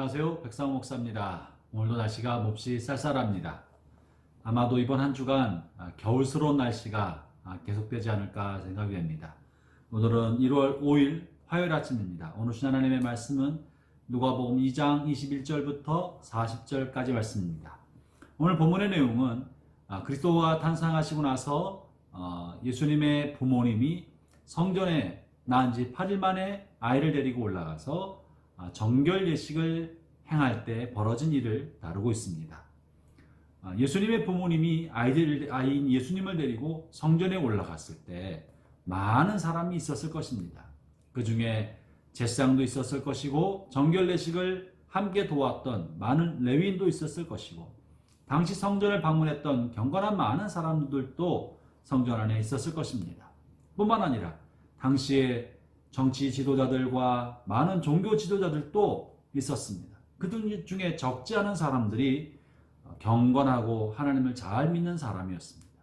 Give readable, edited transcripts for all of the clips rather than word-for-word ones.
안녕하세요. 백상호 목사입니다. 오늘도 날씨가 몹시 쌀쌀합니다. 아마도 이번 한 주간 겨울스러운 날씨가 계속되지 않을까 생각이 됩니다. 오늘은 1월 5일 화요일 아침입니다. 오늘 주신 하나님의 말씀은 누가복음 2장 21절부터 40절까지 말씀입니다. 오늘 본문의 내용은 그리스도가 탄생하시고 나서 예수님의 부모님이 성전에 낳은 지 8일 만에 아이를 데리고 올라가서 정결 예식을 행할 때 벌어진 일을 다루고 있습니다. 예수님의 부모님이 아이인 예수님을 데리고 성전에 올라갔을 때 많은 사람이 있었을 것입니다. 그 중에 제사장도 있었을 것이고 정결 예식을 함께 도왔던 많은 레위인도 있었을 것이고 당시 성전을 방문했던 경건한 많은 사람들도 성전 안에 있었을 것입니다. 뿐만 아니라 당시에 정치 지도자들과 많은 종교 지도자들도 있었습니다. 그들 중에 적지 않은 사람들이 경건하고 하나님을 잘 믿는 사람이었습니다.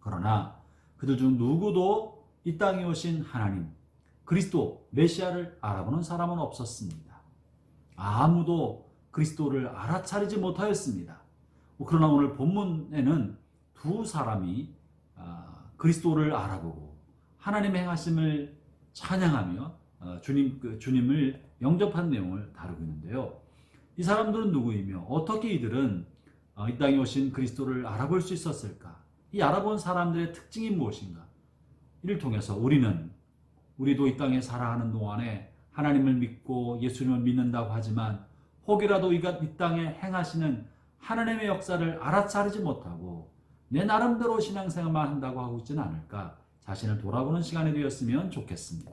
그러나 그들 중 누구도 이 땅에 오신 하나님, 그리스도, 메시아를 알아보는 사람은 없었습니다. 아무도 그리스도를 알아차리지 못하였습니다. 그러나 오늘 본문에는 두 사람이 그리스도를 알아보고 하나님의 행하심을 찬양하며 주님을 영접한 내용을 다루고 있는데요. 이 사람들은 누구이며 어떻게 이들은 이 땅에 오신 그리스도를 알아볼 수 있었을까? 이 알아본 사람들의 특징이 무엇인가? 이를 통해서 우리도 이 땅에 살아가는 동안에 하나님을 믿고 예수님을 믿는다고 하지만 혹이라도 이 땅에 행하시는 하나님의 역사를 알아차리지 못하고 내 나름대로 신앙생활만 한다고 하고 있지는 않을까? 자신을 돌아보는 시간이 되었으면 좋겠습니다.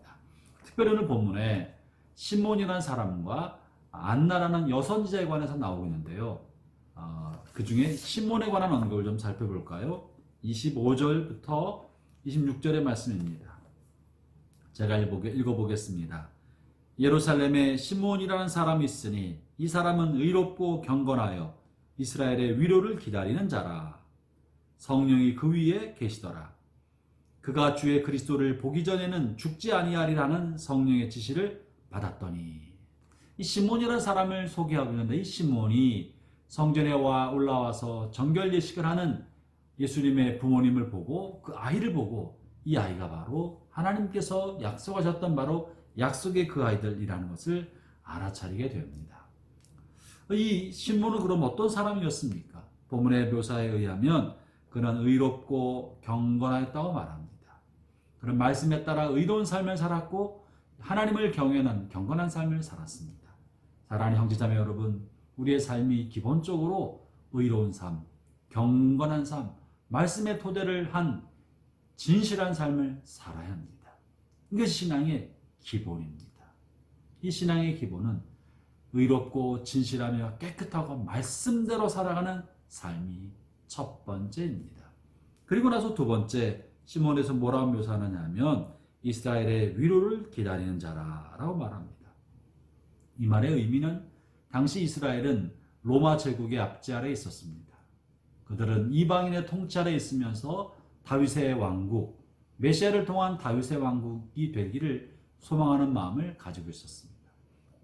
특별히 오늘 본문에 시몬이라는 사람과 안나라는 여선지자에 관해서 나오고 있는데요. 그 중에 시몬에 관한 언급을 좀 살펴볼까요? 25절부터 26절의 말씀입니다. 제가 읽어보겠습니다. 예루살렘에 시몬이라는 사람이 있으니 이 사람은 의롭고 경건하여 이스라엘의 위로를 기다리는 자라. 성령이 그 위에 계시더라. 그가 주의 그리스도를 보기 전에는 죽지 아니하리라는 성령의 지시를 받았더니, 이 시몬이라는 사람을 소개하고 있는데 이 시몬이 성전에 올라와서 정결 예식을 하는 예수님의 부모님을 보고 그 아이를 보고 이 아이가 바로 하나님께서 약속하셨던 바로 약속의 그 아이들이라는 것을 알아차리게 됩니다. 이 시몬은 그럼 어떤 사람이었습니까? 본문의 묘사에 의하면 그는 의롭고 경건하였다고 말합니다. 그런 말씀에 따라 의로운 삶을 살았고 하나님을 경외하는 경건한 삶을 살았습니다. 사랑하는 형제자매 여러분, 우리의 삶이 기본적으로 의로운 삶, 경건한 삶, 말씀의 토대를 한 진실한 삶을 살아야 합니다. 이것이 신앙의 기본입니다. 이 신앙의 기본은 의롭고 진실하며 깨끗하고 말씀대로 살아가는 삶이 첫 번째입니다. 그리고 나서 두 번째, 시몬에서 뭐라고 묘사하느냐면 이스라엘의 위로를 기다리는 자라라고 말합니다. 이 말의 의미는 당시 이스라엘은 로마 제국의 압제 아래에 있었습니다. 그들은 이방인의 통치 아래에 있으면서 다윗의 왕국, 메시아를 통한 다윗의 왕국이 되기를 소망하는 마음을 가지고 있었습니다.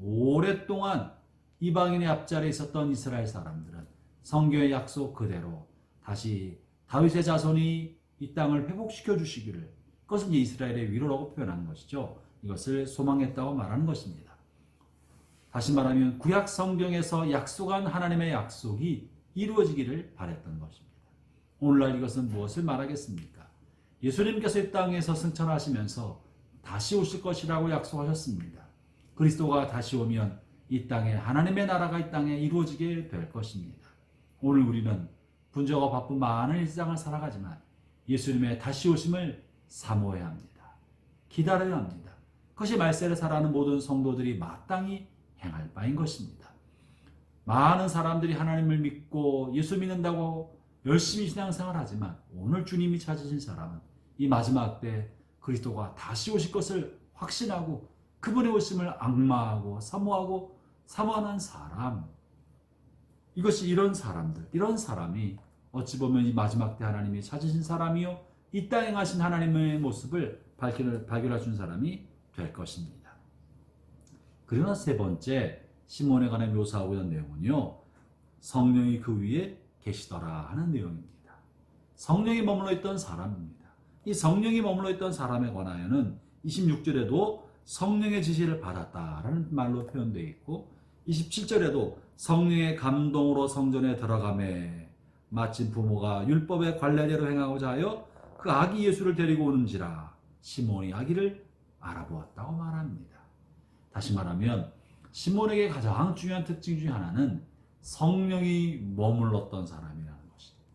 오랫동안 이방인의 압제 아래에 있었던 이스라엘 사람들은 성경의 약속 그대로 다시 다윗의 자손이 이 땅을 회복시켜 주시기를, 그것은 이스라엘의 위로라고 표현하는 것이죠. 이것을 소망했다고 말하는 것입니다. 다시 말하면 구약 성경에서 약속한 하나님의 약속이 이루어지기를 바랬던 것입니다. 오늘날 이것은 무엇을 말하겠습니까? 예수님께서 이 땅에서 승천하시면서 다시 오실 것이라고 약속하셨습니다. 그리스도가 다시 오면 이 땅에 하나님의 나라가 이 땅에 이루어지게 될 것입니다. 오늘 우리는 분주하고 바쁜 많은 일상을 살아가지만 예수님의 다시 오심을 사모해야 합니다. 기다려야 합니다. 그것이 말세를 살아가는 모든 성도들이 마땅히 행할 바인 것입니다. 많은 사람들이 하나님을 믿고 예수 믿는다고 열심히 신앙생활을 하지만 오늘 주님이 찾으신 사람은 이 마지막 때 그리스도가 다시 오실 것을 확신하고 그분의 오심을 악마하고 사모하는 사람, 이것이 이런 사람이 어찌 보면 이 마지막 때 하나님이 찾으신 사람이요 이 땅에 행하신 하나님의 모습을 발견해 준 사람이 될 것입니다. 그러나 세 번째, 시몬에 관해 묘사하고 있는 내용은요, 성령이 그 위에 계시더라 하는 내용입니다. 성령이 머물러 있던 사람입니다. 이 성령이 머물러 있던 사람에 관하여는 26절에도 성령의 지시를 받았다라는 말로 표현되어 있고, 27절에도 성령의 감동으로 성전에 들어가매 마침 부모가 율법의 관례대로 행하고자 하여 그 아기 예수를 데리고 오는지라 시몬이 아기를 알아보았다고 말합니다. 다시 말하면 시몬에게 가장 중요한 특징 중에 하나는 성령이 머물렀던 사람이라는 것입니다.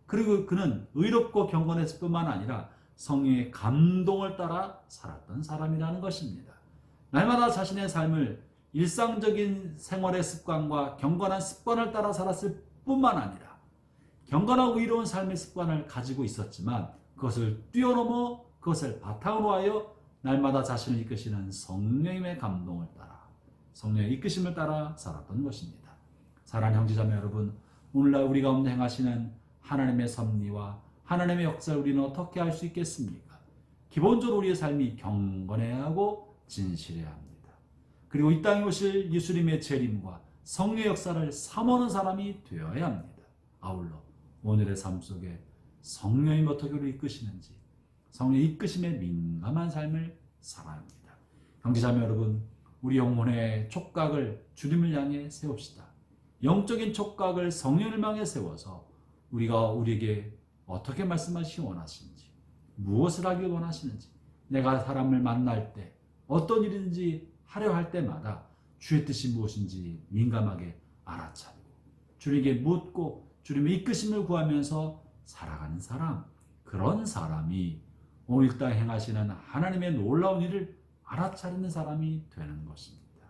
그리고 그는 의롭고 경건했을 뿐만 아니라 성령의 감동을 따라 살았던 사람이라는 것입니다. 날마다 자신의 삶을 일상적인 생활의 습관과 경건한 습관을 따라 살았을 뿐만 아니라 경건하고 의로운 삶의 습관을 가지고 있었지만 그것을 뛰어넘어 그것을 바탕으로 하여 날마다 자신을 이끄시는 성령님의 감동을 따라, 성령의 이끄심을 따라 살았던 것입니다. 사랑하는 형제자매 여러분, 오늘날 우리 가운데 행하시는 하나님의 섭리와 하나님의 역사를 우리는 어떻게 할 수 있겠습니까? 기본적으로 우리의 삶이 경건해야 하고 진실해야 합니다. 그리고 이 땅에 오실 예수님의 재림과 성령의 역사를 사모하는 사람이 되어야 합니다. 아울러 오늘의 삶 속에 성령이 어떻게 우리를 이끄시는지, 성령의 이끄심에 민감한 삶을 살아야 합니다. 형제자매 여러분, 우리 영혼의 촉각을 주님을 향해 세웁시다. 영적인 촉각을 성령을 향해 세워서 우리가 우리에게 어떻게 말씀하시기 원하시는지, 무엇을 하길 원하시는지, 내가 사람을 만날 때 어떤 일인지 하려 할 때마다 주의 뜻이 무엇인지 민감하게 알아차리고 주님에게 묻고 주님의 이끄심을 구하면서 살아가는 사람, 그런 사람이 오늘 땅에 행하시는 하나님의 놀라운 일을 알아차리는 사람이 되는 것입니다.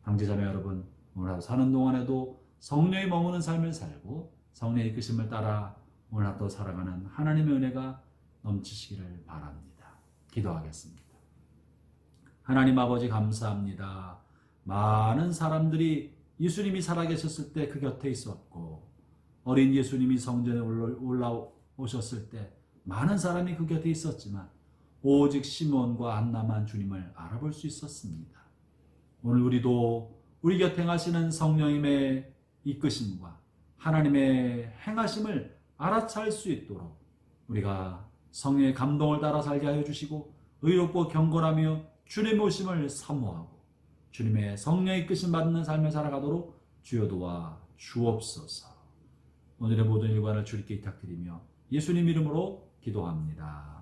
형제자매 여러분, 오늘 하루 사는 동안에도 성령이 머무는 삶을 살고 성령의 이끄심을 따라 오늘 하루 살아가는 하나님의 은혜가 넘치시기를 바랍니다. 기도하겠습니다. 하나님 아버지 감사합니다. 많은 사람들이 예수님이 살아계셨을 때 그 곁에 있었고, 어린 예수님이 성전에 올라오셨을 때 많은 사람이 그 곁에 있었지만 오직 시몬과 안나만 주님을 알아볼 수 있었습니다. 오늘 우리도 우리 곁에 행하시는 성령님의 이끄심과 하나님의 행하심을 알아차릴 수 있도록 우리가 성령의 감동을 따라 살게 하여 주시고, 의롭고 경건하며 주님의 오심을 사모하고 주님의 성령의 이끄심 받는 삶을 살아가도록 주여 도와 주옵소서. 오늘의 모든 일관을 주님께 부탁드리며 예수님 이름으로 기도합니다.